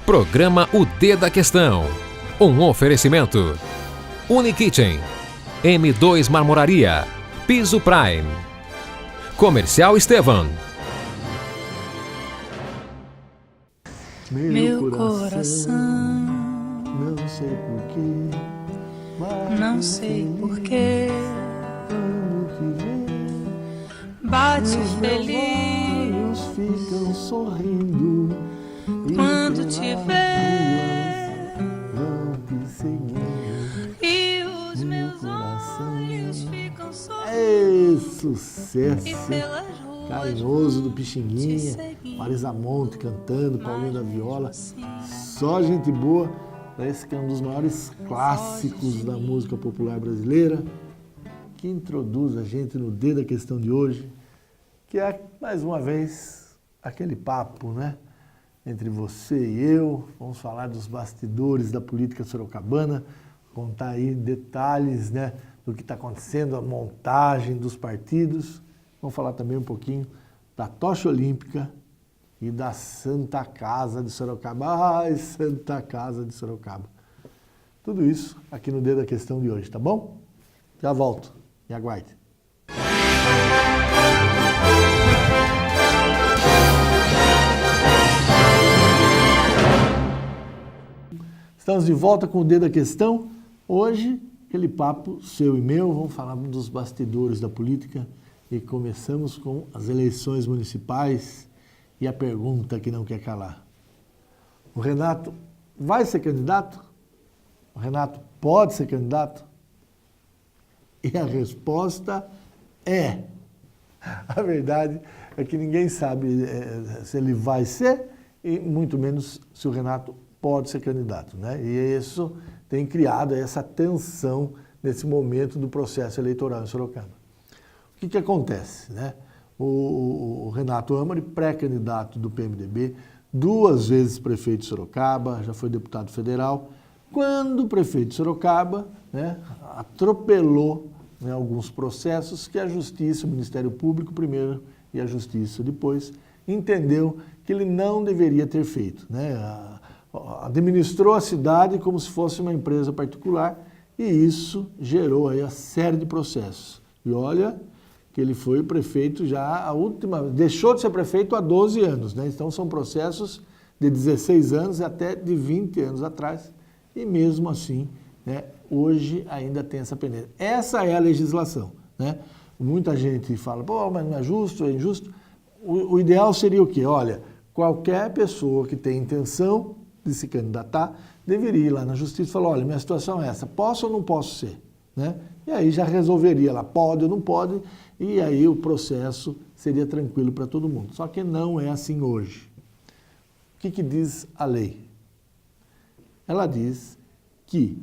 Programa O D da Questão. Um oferecimento. Unikitchen, M2 Marmoraria, Piso Prime, Comercial Estevam. Meu coração, não sei porquê, não sei porquê, bate feliz, ficam sorrindo quando te vê, e os meus olhos ficam sorrindo. Sucesso carinhoso do Pixinguinha, Marisa Monte cantando, Paulinho da Viola, só gente boa. Esse que é um dos maiores clássicos da música popular brasileira, que introduz a gente no D da Questão de hoje, que é, mais uma vez, aquele papo, né? Entre você e eu. Vamos falar dos bastidores da política sorocabana, contar aí detalhes, né, do que está acontecendo, a montagem dos partidos. Vamos falar também um pouquinho da tocha olímpica e da Santa Casa de Sorocaba. Ai, Santa Casa de Sorocaba. Tudo isso aqui no D da Questão de hoje, tá bom? Já volto. Me aguarde. Estamos de volta com o D da Questão. Hoje, aquele papo seu e meu, vamos falar dos bastidores da política e começamos com as eleições municipais e a pergunta que não quer calar. O Renato vai ser candidato? O Renato pode ser candidato? E a resposta é. A verdade é que ninguém sabe se ele vai ser e muito menos se o Renato pode ser candidato, né? E isso tem criado essa tensão nesse momento do processo eleitoral em Sorocaba. O que acontece, né? O Renato Amari, pré-candidato do PMDB, 2 vezes prefeito de Sorocaba, já foi deputado federal, quando o prefeito de Sorocaba, né, atropelou, né, alguns processos que a Justiça, o Ministério Público primeiro e a Justiça depois, entendeu que ele não deveria ter feito, né? Administrou a cidade como se fosse uma empresa particular e isso gerou aí a série de processos. E olha que ele foi prefeito já deixou de ser prefeito há 12 anos, né? Então são processos de 16 anos até de 20 anos atrás e mesmo assim, né, hoje ainda tem essa pendência. Essa é a legislação, né? Muita gente fala, pô, mas não é justo, é injusto. O ideal seria o quê? Olha, qualquer pessoa que tem intenção de se candidatar, deveria ir lá na justiça e falar, olha, minha situação é essa, posso ou não posso ser? Né? E aí já resolveria lá, pode ou não pode, e aí o processo seria tranquilo para todo mundo. Só que não é assim hoje. O que diz a lei? Ela diz que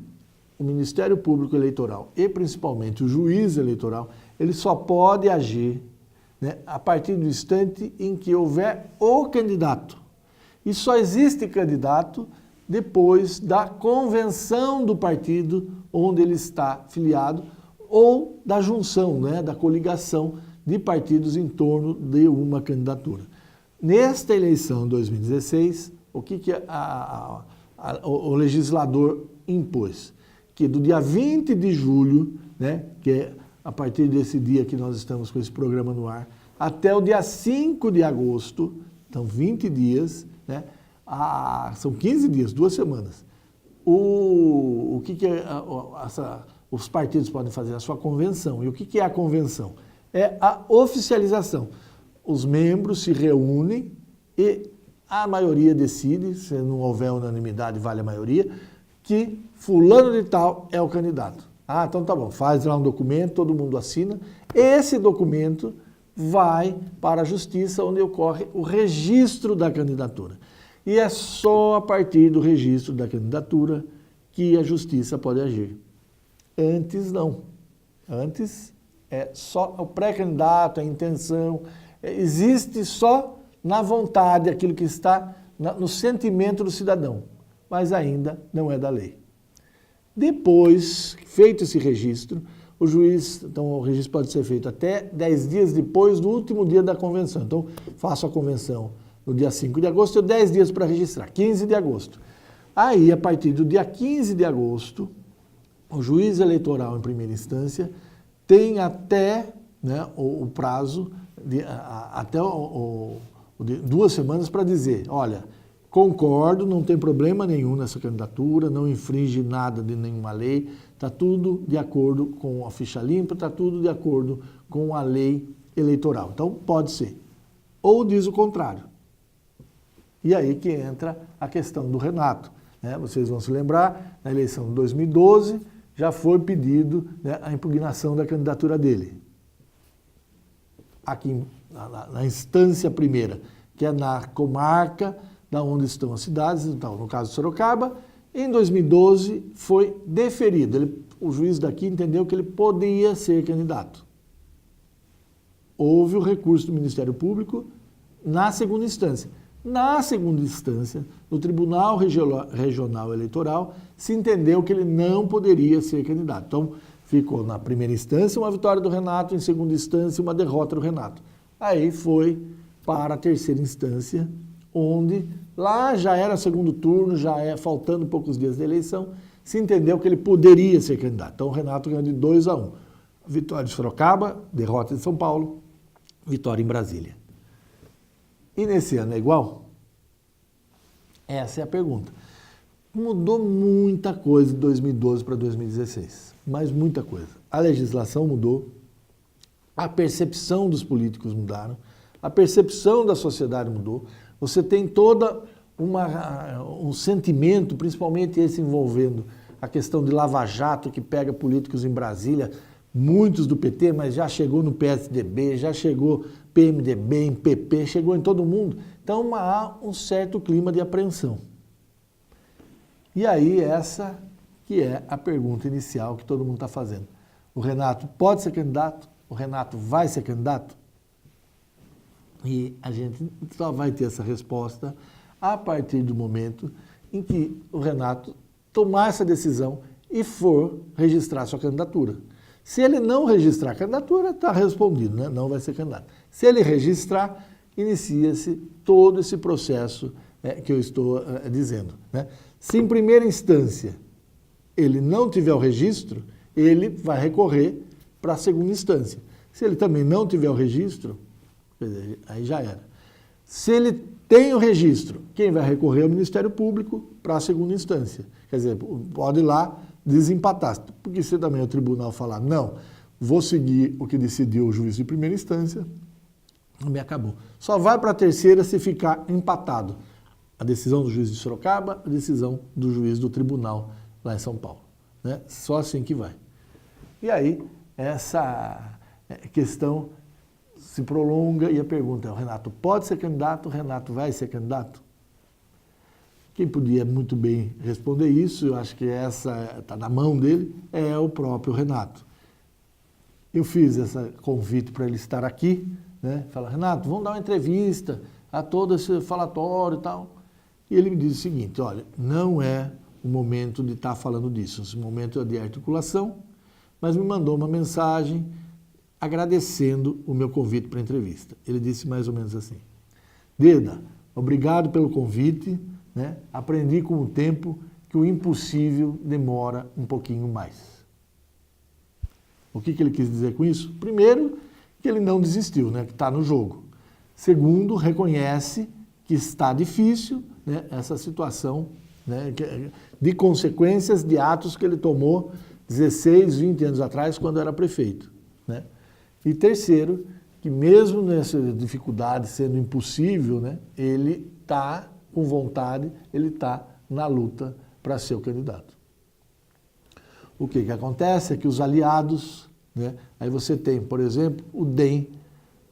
o Ministério Público Eleitoral e principalmente o juiz eleitoral, ele só pode agir, né, a partir do instante em que houver o candidato. E só existe candidato depois da convenção do partido onde ele está filiado ou da junção, né, da coligação de partidos em torno de uma candidatura. Nesta eleição de 2016, o que o legislador impôs? Que do dia 20 de julho, né, que é a partir desse dia que nós estamos com esse programa no ar, até o dia 5 de agosto, então 20 dias, né? São 15 dias, 2 semanas. Os partidos podem fazer a sua convenção. E o que é a convenção? É a oficialização. Os membros se reúnem e a maioria decide, se não houver unanimidade, vale a maioria, que fulano de tal é o candidato. Ah, então tá bom, faz lá um documento, todo mundo assina. Esse documento vai para a justiça, onde ocorre o registro da candidatura. E é só a partir do registro da candidatura que a justiça pode agir. Antes não. Antes é só o pré-candidato, a intenção. Existe só na vontade aquilo que está no sentimento do cidadão, mas ainda não é da lei. Depois, feito esse registro, o registro pode ser feito até 10 dias depois do último dia da convenção. Então, faço a convenção no dia 5 de agosto, tenho 10 dias para registrar, 15 de agosto. Aí, a partir do dia 15 de agosto, o juiz eleitoral em primeira instância tem até, né, o prazo, até 2 semanas para dizer, olha, concordo, não tem problema nenhum nessa candidatura, não infringe nada de nenhuma lei, está tudo de acordo com a ficha limpa, está tudo de acordo com a lei eleitoral. Então, pode ser. Ou diz o contrário. E aí que entra a questão do Renato. Né? Vocês vão se lembrar, na eleição de 2012, já foi pedido, né, a impugnação da candidatura dele. Aqui, na instância primeira, que é na comarca da onde estão as cidades, então, no caso de Sorocaba, em 2012 foi deferido. O juiz daqui entendeu que ele poderia ser candidato. Houve o recurso do Ministério Público na segunda instância. Na segunda instância, no Tribunal Regional Eleitoral, se entendeu que ele não poderia ser candidato. Então, ficou na primeira instância uma vitória do Renato, em segunda instância uma derrota do Renato. Aí foi para a terceira instância, onde lá já era segundo turno, faltando poucos dias da eleição, se entendeu que ele poderia ser candidato. Então, o Renato ganhou de 2-1. Vitória de Sorocaba, derrota de São Paulo, vitória em Brasília. E nesse ano é igual? Essa é a pergunta. Mudou muita coisa de 2012 para 2016, mas muita coisa. A legislação mudou, a percepção dos políticos mudaram, a percepção da sociedade mudou. Você tem toda um sentimento, principalmente esse envolvendo a questão de Lava Jato, que pega políticos em Brasília, muitos do PT, mas já chegou no PSDB, já chegou PMDB, em PP, chegou em todo mundo. Então há um certo clima de apreensão. E aí essa que é a pergunta inicial que todo mundo está fazendo. O Renato pode ser candidato? O Renato vai ser candidato? E a gente só vai ter essa resposta a partir do momento em que o Renato tomar essa decisão e for registrar sua candidatura. Se ele não registrar a candidatura, está respondido, né? Não vai ser candidato. Se ele registrar, inicia-se todo esse processo que eu estou dizendo. Né? Se em primeira instância ele não tiver o registro, ele vai recorrer para a segunda instância. Se ele também não tiver o registro, aí já era. Se ele tem o registro, quem vai recorrer é o Ministério Público para a segunda instância. Quer dizer, pode ir lá desempatar. Porque se também o tribunal falar, não, vou seguir o que decidiu o juiz de primeira instância, me acabou. Só vai para a terceira se ficar empatado. A decisão do juiz de Sorocaba, a decisão do juiz do tribunal lá em São Paulo. Né? Só assim que vai. E aí, essa questão se prolonga e a pergunta é, o Renato pode ser candidato? O Renato vai ser candidato? Quem podia muito bem responder isso, eu acho que essa está na mão dele, é o próprio Renato. Eu fiz esse convite para ele estar aqui, né? Fala, Renato, vamos dar uma entrevista a todo esse falatório e tal. E ele me disse o seguinte, olha, não é o momento de estar falando disso, esse momento é de articulação, mas me mandou uma mensagem agradecendo o meu convite para a entrevista. Ele disse mais ou menos assim, Deda, obrigado pelo convite, né? Aprendi com o tempo que o impossível demora um pouquinho mais. O que ele quis dizer com isso? Primeiro, que ele não desistiu, né? Que está no jogo. Segundo, reconhece que está difícil, né? Essa situação, né? De consequências de atos que ele tomou 16, 20 anos atrás, quando era prefeito. Né? E terceiro, que mesmo nessa dificuldade sendo impossível, né? Ele está com vontade, ele está na luta para ser o candidato. O que acontece é que os aliados, né? Aí você tem, por exemplo, o DEM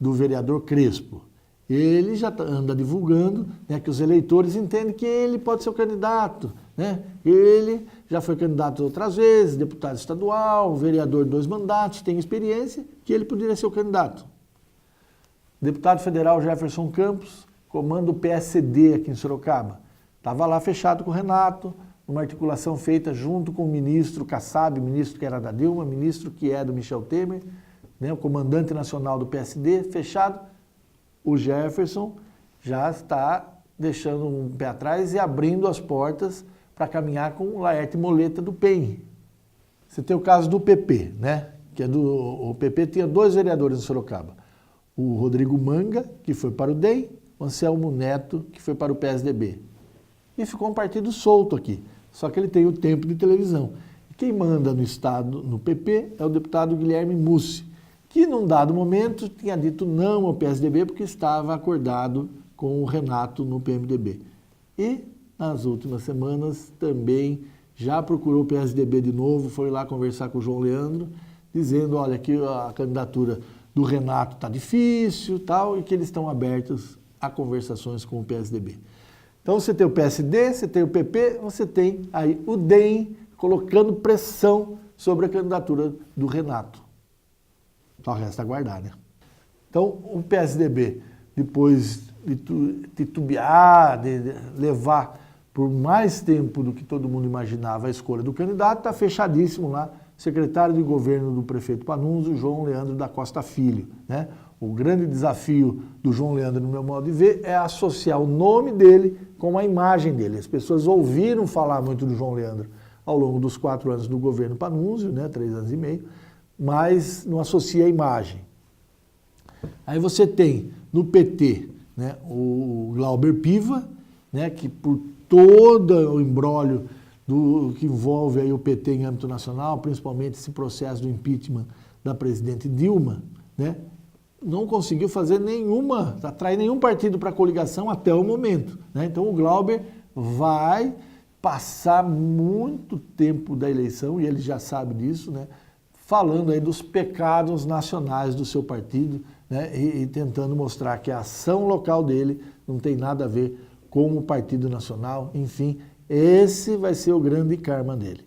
do vereador Crespo. Ele já anda divulgando, né, que os eleitores entendem que ele pode ser o candidato. Né? Ele já foi candidato outras vezes, deputado estadual, vereador de 2 mandatos, tem experiência, que ele poderia ser o candidato. Deputado federal Jefferson Campos comanda o PSD aqui em Sorocaba. Estava lá fechado com o Renato, uma articulação feita junto com o ministro Kassab, ministro que era da Dilma, ministro que é do Michel Temer, né, o comandante nacional do PSD, fechado. O Jefferson já está deixando um pé atrás e abrindo as portas para caminhar com o Laerte Moleta do PEN. Você tem o caso do PP, né? O PP tinha 2 vereadores em Sorocaba. O Rodrigo Manga, que foi para o DEM, o Anselmo Neto, que foi para o PSDB. E ficou um partido solto aqui, só que ele tem o tempo de televisão. E quem manda no estado, no PP, é o deputado Guilherme Mussi, que num dado momento tinha dito não ao PSDB porque estava acordado com o Renato no PMDB. E nas últimas semanas também já procurou o PSDB de novo, foi lá conversar com o João Leandro, dizendo, olha, que a candidatura do Renato está difícil, tal, e que eles estão abertos a conversações com o PSDB. Então você tem o PSD, você tem o PP, você tem aí o DEM colocando pressão sobre a candidatura do Renato. Só resta aguardar, né? Então o PSDB, depois de titubear, de levar por mais tempo do que todo mundo imaginava a escolha do candidato, está fechadíssimo lá, secretário de governo do prefeito Panunzio, João Leandro da Costa Filho, né? O grande desafio do João Leandro, no meu modo de ver, é associar o nome dele com a imagem dele. As pessoas ouviram falar muito do João Leandro ao longo dos 4 anos do governo Panunzio, né? 3 anos e meio, mas não associa a imagem. Aí você tem no PT, né, o Glauber Piva, né, que por todo o imbróglio que envolve aí o PT em âmbito nacional, principalmente esse processo do impeachment da presidente Dilma, né, não conseguiu atrair nenhum partido para a coligação até o momento, né? Então o Glauber vai passar muito tempo da eleição, e ele já sabe disso, né, falando aí dos pecados nacionais do seu partido, né, e tentando mostrar que a ação local dele não tem nada a ver com o Partido Nacional. Enfim, esse vai ser o grande karma dele.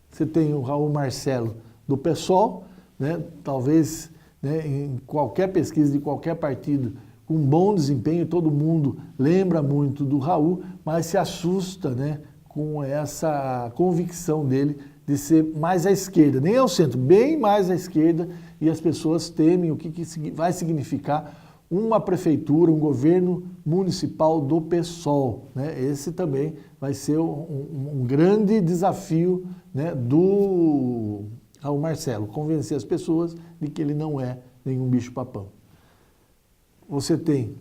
Você tem o Raul Marcelo do PSOL, né, talvez, né, em qualquer pesquisa de qualquer partido com bom desempenho, todo mundo lembra muito do Raul, mas se assusta, né, com essa convicção dele de ser mais à esquerda, nem ao centro, bem mais à esquerda, e as pessoas temem o que vai significar uma prefeitura, um governo municipal do PSOL, né? Esse também vai ser um grande desafio, né, do Raul Marcelo, convencer as pessoas de que ele não é nenhum bicho-papão. Você tem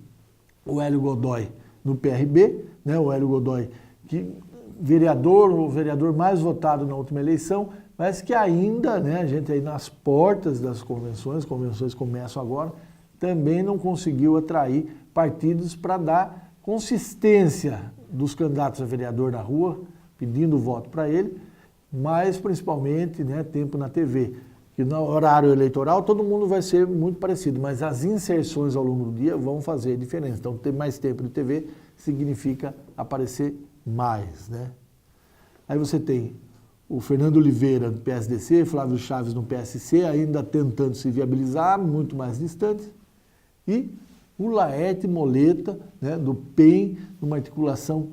o Hélio Godoy no PRB, né? O Hélio Godoy, que o vereador mais votado na última eleição, mas que ainda, né, a gente aí nas portas das convenções começam agora, também não conseguiu atrair partidos para dar consistência dos candidatos a vereador na rua, pedindo voto para ele, mas principalmente, né, tempo na TV. Que no horário eleitoral todo mundo vai ser muito parecido, mas as inserções ao longo do dia vão fazer diferença. Então ter mais tempo de TV significa aparecer mais, né? Aí você tem o Fernando Oliveira do PSDC, Flávio Chaves no PSC, ainda tentando se viabilizar, muito mais distante. E o Laerte Moleta, né, do PEN, numa articulação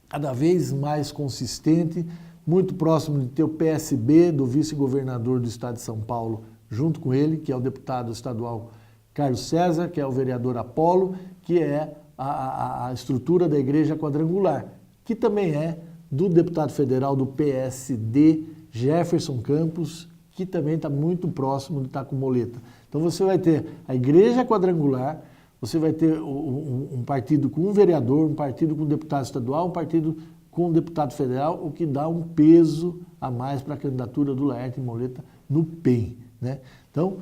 cada vez mais consistente, muito próximo de ter o PSB, do vice-governador do estado de São Paulo, junto com ele, que é o deputado estadual Carlos César, que é o vereador Apolo, que é a estrutura da Igreja Quadrangular, que também é do deputado federal do PSD, Jefferson Campos, que também está muito próximo de estar com Moleta. Então você vai ter a Igreja Quadrangular, você vai ter um partido com um vereador, um partido com um deputado estadual, um partido com um deputado federal, o que dá um peso a mais para a candidatura do Laerte Moleta no PEN, né? Então,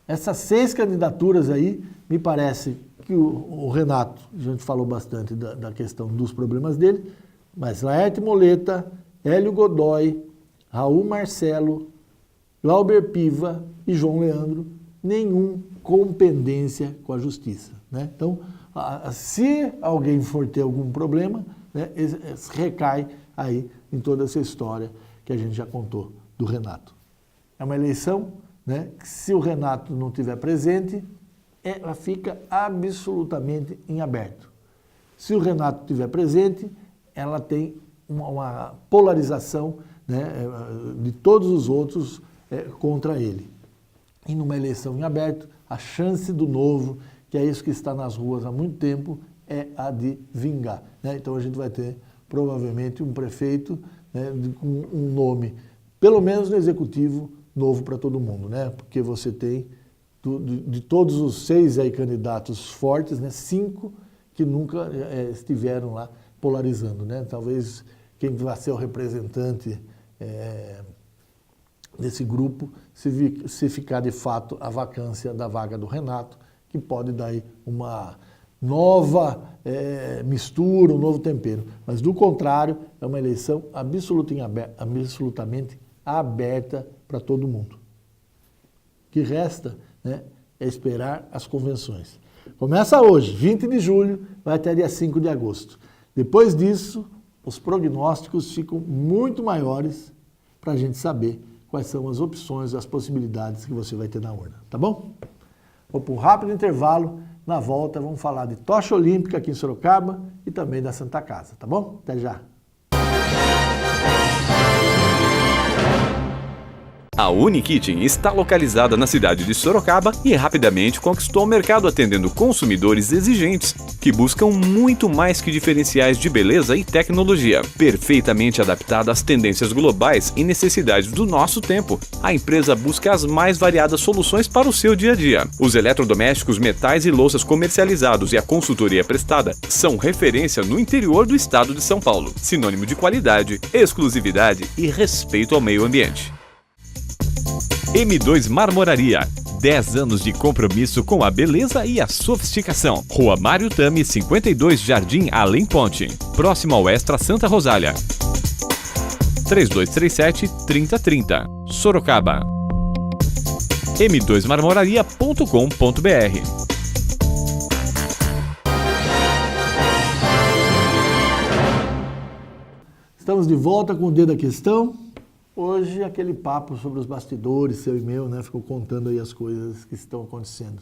essas 6 candidaturas aí, me parece que o Renato, a gente falou bastante da questão dos problemas dele, mas Laerte Moleta, Hélio Godoy, Raul Marcelo, Glauber Piva e João Leandro, nenhum com pendência com a justiça, né? Então, se alguém for ter algum problema, né, recai aí em toda essa história que a gente já contou do Renato. É uma eleição, né, que se o Renato não estiver presente, ela fica absolutamente em aberto. Se o Renato estiver presente, ela tem uma polarização, né, de todos os outros contra ele. E numa eleição em aberto, a chance do novo, que é isso que está nas ruas há muito tempo, é a de vingar, né? Então a gente vai ter provavelmente um prefeito, né, com um nome, pelo menos no executivo, novo para todo mundo, né? Porque você tem, de todos os 6 aí candidatos fortes, né, 5 que nunca estiveram lá polarizando, né? Talvez quem vai ser o representante desse grupo, se ficar de fato a vacância da vaga do Renato, que pode dar aí uma nova mistura, um novo tempero. Mas, do contrário, é uma eleição absolutamente aberta para todo mundo. O que resta, né, é esperar as convenções. Começa hoje, 20 de julho, vai até dia 5 de agosto. Depois disso, os prognósticos ficam muito maiores para a gente saber quais são as opções, as possibilidades que você vai ter na urna, tá bom? Vou para um rápido intervalo, na volta vamos falar de tocha olímpica aqui em Sorocaba e também da Santa Casa, tá bom? Até já! A Unikitchen está localizada na cidade de Sorocaba e rapidamente conquistou o mercado atendendo consumidores exigentes que buscam muito mais que diferenciais de beleza e tecnologia, perfeitamente adaptada às tendências globais e necessidades do nosso tempo. A empresa busca as mais variadas soluções para o seu dia a dia. Os eletrodomésticos, metais e louças comercializados e a consultoria prestada são referência no interior do estado de São Paulo, sinônimo de qualidade, exclusividade e respeito ao meio ambiente. M2 Marmoraria, 10 anos de compromisso com a beleza e a sofisticação. Rua Mário Tami, 52, Jardim Além Ponte, próximo ao Extra Santa Rosália. 3237-3030, Sorocaba. m2marmoraria.com.br. Estamos de volta com o Dedo da Questão. Hoje, aquele papo sobre os bastidores, seu e meu, né? Ficou contando aí as coisas que estão acontecendo.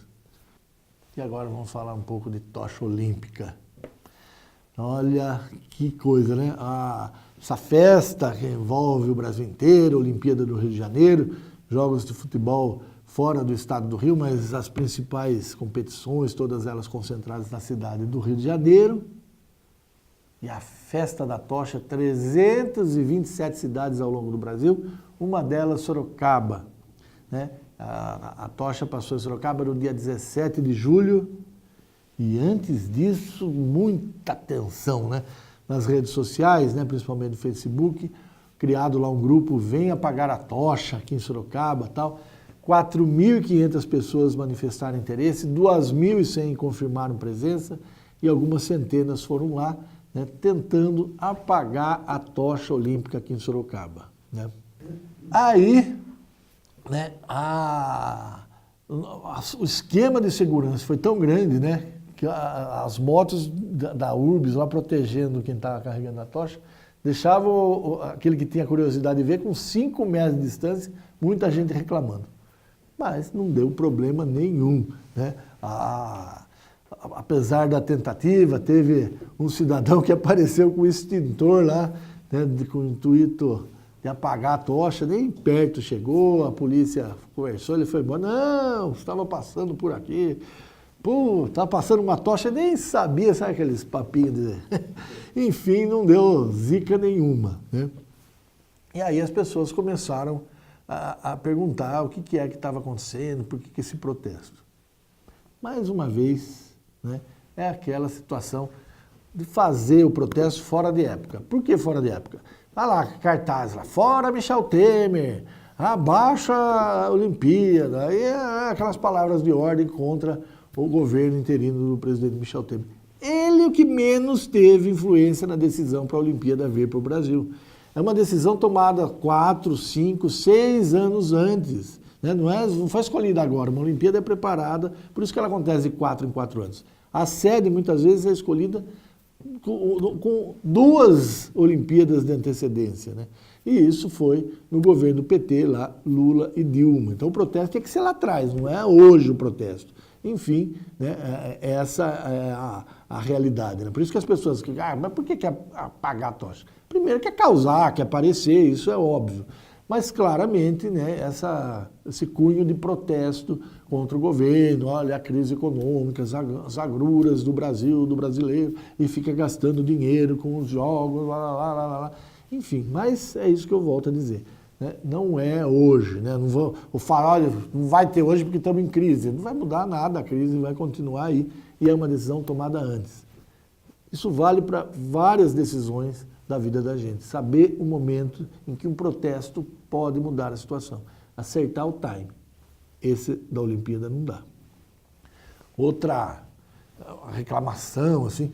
E agora vamos falar um pouco de tocha olímpica. Olha que coisa, né? Essa festa que envolve o Brasil inteiro, a Olimpíada do Rio de Janeiro, jogos de futebol fora do estado do Rio, mas as principais competições, todas elas concentradas na cidade do Rio de Janeiro. E a Festa da Tocha, 327 cidades ao longo do Brasil, uma delas Sorocaba, né? A tocha passou em Sorocaba no dia 17 de julho e antes disso, muita tensão, né? Nas redes sociais, né? Principalmente no Facebook, criado lá um grupo Vem Apagar a Tocha aqui em Sorocaba, tal. 4.500 pessoas manifestaram interesse, 2.100 confirmaram presença e algumas centenas foram lá, né, tentando apagar a tocha olímpica aqui em Sorocaba, né? Aí, né, o esquema de segurança foi tão grande, né, que as motos da Urbis lá protegendo quem estava carregando a tocha, deixavam aquele que tinha curiosidade de ver com 5 metros de distância, muita gente reclamando. Mas não deu problema nenhum, né? Apesar da tentativa, teve um cidadão que apareceu com o extintor lá, né, com o intuito de apagar a tocha, nem perto chegou, a polícia conversou, ele foi embora. Não, estava passando por aqui. Pô, estava passando uma tocha, nem sabia, sabe aqueles papinhos de... Enfim, não deu zica nenhuma, né? E aí as pessoas começaram a perguntar o que é que estava acontecendo, por que esse protesto. Mais uma vez, né, é aquela situação de fazer o protesto fora de época. Por que fora de época? Tá lá, cartaz lá, fora Michel Temer, abaixa a Olimpíada, aí aquelas palavras de ordem contra o governo interino do presidente Michel Temer. Ele é o que menos teve influência na decisão para a Olimpíada vir para o Brasil. É uma decisão tomada 4, 5, 6 anos antes. Né? Não foi escolhida agora, uma Olimpíada é preparada, por isso que ela acontece de 4 em 4 anos. A sede, muitas vezes, é escolhida com 2 Olimpíadas de antecedência, né? E isso foi no governo PT, lá, Lula e Dilma. Então o protesto tem que ser lá atrás, não é hoje o protesto. Enfim, né, essa é a realidade, né? Por isso que as pessoas mas por que quer apagar a tocha? Primeiro quer causar, quer aparecer, isso é óbvio. mas claramente, né, esse cunho de protesto contra o governo, olha a crise econômica, as agruras do Brasil, do brasileiro, e fica gastando dinheiro com os jogos, lá. Enfim, mas é isso que eu volto a dizer. Né? Não é hoje, né? O farol não vai ter hoje porque estamos em crise. Não vai mudar nada, a crise vai continuar aí e é uma decisão tomada antes. Isso vale para várias decisões da vida da gente. Saber o momento em que um protesto pode mudar a situação. Acertar o time. Esse da Olimpíada não dá. Outra reclamação, assim,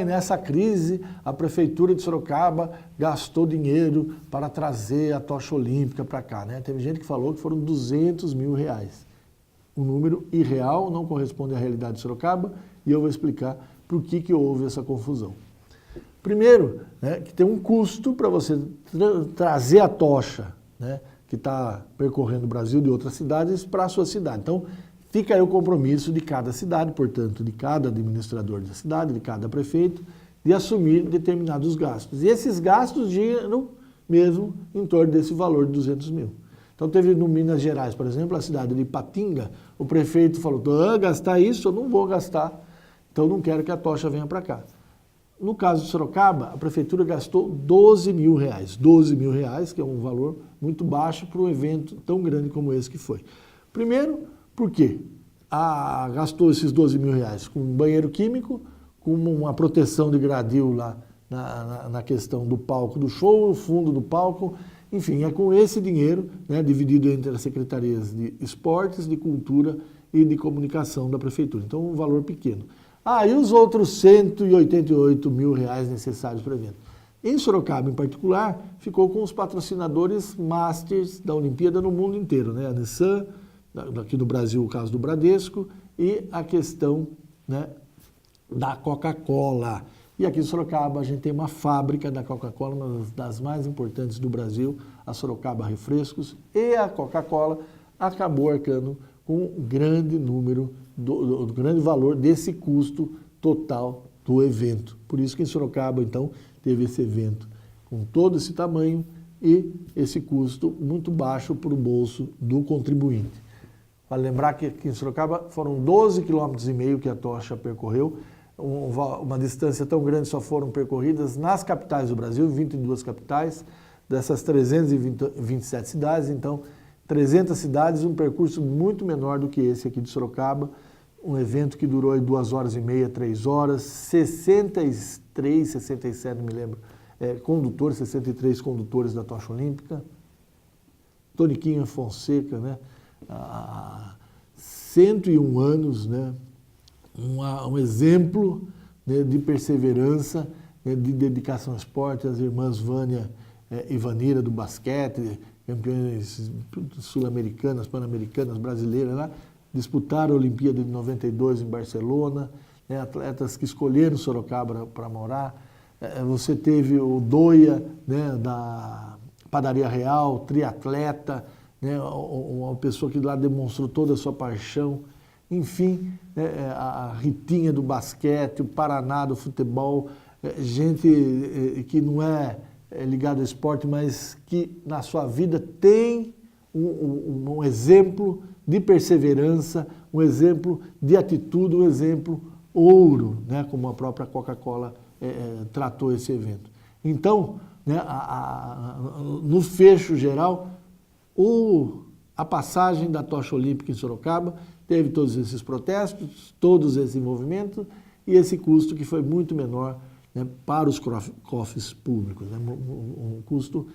nessa crise a Prefeitura de Sorocaba gastou dinheiro para trazer a tocha olímpica para cá, né? Teve gente que falou que foram R$200 mil. Um número irreal, não corresponde à realidade de Sorocaba, e eu vou explicar por que houve essa confusão. Primeiro, né, que tem um custo para você trazer a tocha, né, que está percorrendo o Brasil de outras cidades para a sua cidade. Então, fica aí o compromisso de cada cidade, portanto, de cada administrador da cidade, de cada prefeito, de assumir determinados gastos. E esses gastos giram mesmo em torno desse valor de R$200 mil. Então, teve no Minas Gerais, por exemplo, a cidade de Ipatinga, o prefeito falou, gastar isso, eu não vou gastar, então não quero que a tocha venha para cá. No caso de Sorocaba, a prefeitura gastou R$12 mil. R$12 mil, que é um valor muito baixo para um evento tão grande como esse que foi. Primeiro, por quê? Gastou esses R$12 mil com um banheiro químico, com uma proteção de gradil lá na questão do palco do show, o fundo do palco. Enfim, é com esse dinheiro, né, dividido entre as secretarias de esportes, de cultura e de comunicação da prefeitura. Então, um valor pequeno. E os outros R$188 mil necessários para o evento. Em Sorocaba, em particular, ficou com os patrocinadores masters da Olimpíada no mundo inteiro, né? A Nissan, aqui no Brasil, o caso do Bradesco, e a questão, né, da Coca-Cola. E aqui em Sorocaba a gente tem uma fábrica da Coca-Cola, uma das mais importantes do Brasil, a Sorocaba Refrescos, e a Coca-Cola acabou arcando com um grande número, do grande valor desse custo total do evento. Por isso que em Sorocaba, então, teve esse evento com todo esse tamanho e esse custo muito baixo para o bolso do contribuinte. Vale lembrar que aqui em Sorocaba foram 12,5 km que a tocha percorreu, uma distância tão grande só foram percorridas nas capitais do Brasil, 22 capitais, dessas 327 cidades, então 300 cidades, um percurso muito menor do que esse aqui de Sorocaba, um evento que durou 2h30, 3 horas, 63, 67, não me lembro, condutores, 63 condutores da tocha olímpica, Toniquinho Fonseca, né, 101 anos, né, um exemplo, né, de perseverança, né, de dedicação ao esporte, as irmãs Vânia e Vanira do basquete, campeões sul-americanas, pan-americanas, brasileiras, né, disputaram a Olimpíada de 92 em Barcelona, né, atletas que escolheram Sorocaba para morar. Você teve o Doia, né, da Padaria Real, triatleta, né, uma pessoa que lá demonstrou toda a sua paixão. Enfim, né, a Ritinha do basquete, o Paraná do futebol, gente que não é ligada ao esporte, mas que na sua vida tem um exemplo de perseverança, um exemplo de atitude, um exemplo ouro, né, como a própria Coca-Cola tratou esse evento. Então, né, no fecho geral, a passagem da tocha olímpica em Sorocaba teve todos esses protestos, todos esses movimentos e esse custo que foi muito menor, né, para os cofres públicos, né, um custo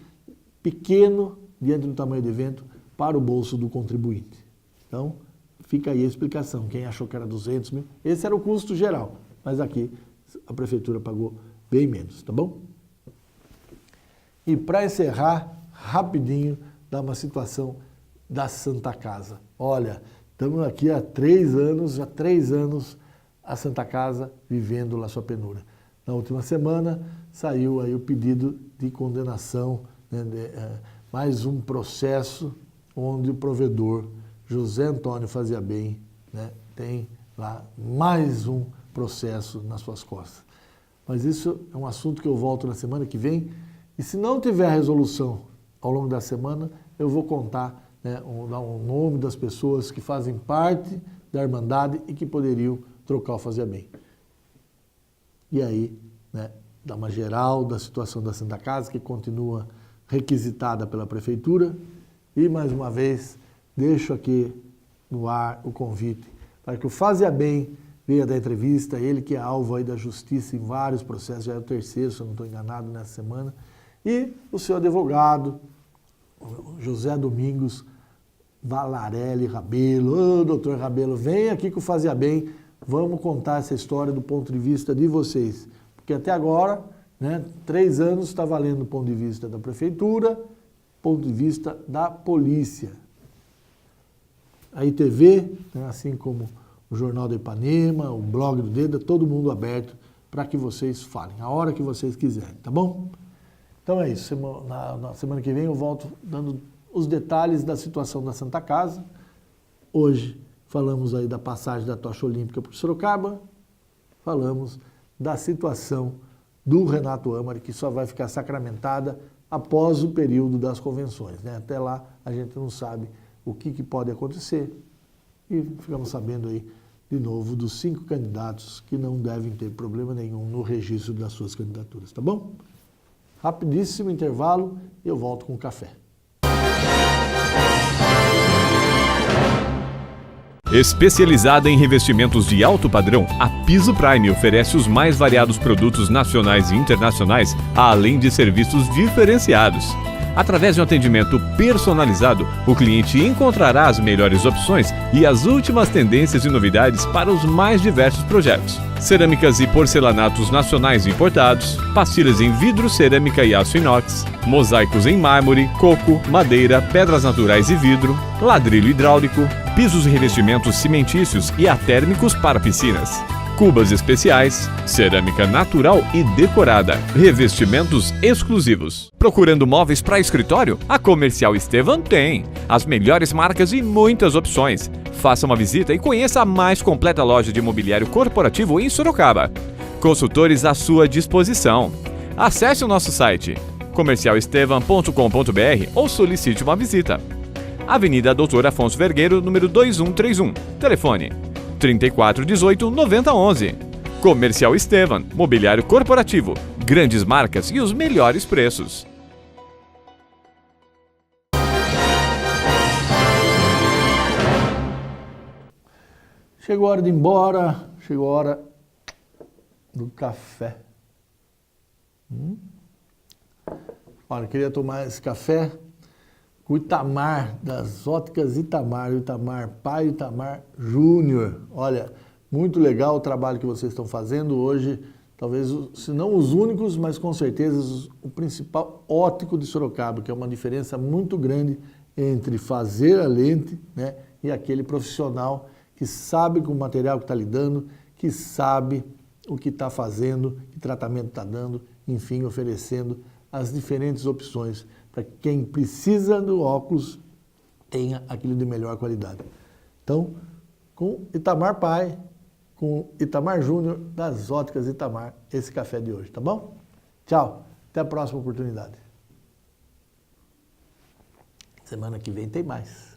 pequeno diante do tamanho do evento para o bolso do contribuinte. Então, fica aí a explicação. Quem achou que era 200 mil, esse era o custo geral, mas aqui a prefeitura pagou bem menos, tá bom? E para encerrar, rapidinho, dá uma situação da Santa Casa. Olha, estamos aqui há 3 anos, já 3 anos, a Santa Casa vivendo lá sua penura. Na última semana saiu aí o pedido de condenação, né, mais um processo onde o provedor José Antônio Fazia Bem, né, tem lá mais um processo nas suas costas. Mas isso é um assunto que eu volto na semana que vem, e se não tiver resolução ao longo da semana, eu vou contar, né, dar um nome das pessoas que fazem parte da Irmandade e que poderiam trocar o Fazia Bem. E aí, né, dá uma geral da situação da Santa Casa, que continua requisitada pela Prefeitura. E, mais uma vez, deixo aqui no ar o convite para que o Fazia Bem venha dar entrevista, ele que é alvo aí da justiça em vários processos, já é o terceiro, se eu não estou enganado, nessa semana. E o seu advogado, José Domingos Valarelli Rabelo. Ô, doutor Rabelo, vem aqui que o Fazia Bem, vamos contar essa história do ponto de vista de vocês. Porque até agora, né, 3 anos está valendo do ponto de vista da Prefeitura, ponto de vista da polícia. A ITV, né, assim como o Jornal do Ipanema, o blog do Deda, todo mundo aberto para que vocês falem, a hora que vocês quiserem, tá bom? Então é isso, na semana que vem eu volto dando os detalhes da situação da Santa Casa. Hoje falamos aí da passagem da tocha olímpica por Sorocaba, falamos da situação do Renato Amari, que só vai ficar sacramentada após o período das convenções, né? Até lá a gente não sabe o que pode acontecer e ficamos sabendo aí de novo dos 5 candidatos que não devem ter problema nenhum no registro das suas candidaturas, tá bom? Rapidíssimo intervalo e eu volto com o café. Especializada em revestimentos de alto padrão, a Piso Prime oferece os mais variados produtos nacionais e internacionais, além de serviços diferenciados. Através de um atendimento personalizado, o cliente encontrará as melhores opções e as últimas tendências e novidades para os mais diversos projetos. Cerâmicas e porcelanatos nacionais importados, pastilhas em vidro, cerâmica e aço inox, mosaicos em mármore, coco, madeira, pedras naturais e vidro, ladrilho hidráulico, pisos e revestimentos cimentícios e atérmicos para piscinas. Cubas especiais, cerâmica natural e decorada, revestimentos exclusivos. Procurando móveis para escritório? A Comercial Estevan tem as melhores marcas e muitas opções. Faça uma visita e conheça a mais completa loja de mobiliário corporativo em Sorocaba. Consultores à sua disposição. Acesse o nosso site comercialestevan.com.br ou solicite uma visita. Avenida Doutor Afonso Vergueiro, número 2131. Telefone 3418 9011. Comercial Estevan, mobiliário corporativo, grandes marcas e os melhores preços. Chegou a hora de ir embora, chegou a hora do café. Olha, eu queria tomar esse café com o Itamar, das óticas Itamar, o Itamar pai, Itamar Júnior. Olha, muito legal o trabalho que vocês estão fazendo hoje, talvez, se não os únicos, mas com certeza o principal óptico de Sorocaba, que é uma diferença muito grande entre fazer a lente, né, e aquele profissional que sabe com o material que está lidando, que sabe o que está fazendo, que tratamento está dando, enfim, oferecendo as diferentes opções para que quem precisa do óculos tenha aquilo de melhor qualidade. Então, com Itamar pai, com Itamar Júnior, das óticas Itamar, esse café de hoje, tá bom? Tchau, até a próxima oportunidade. Semana que vem tem mais.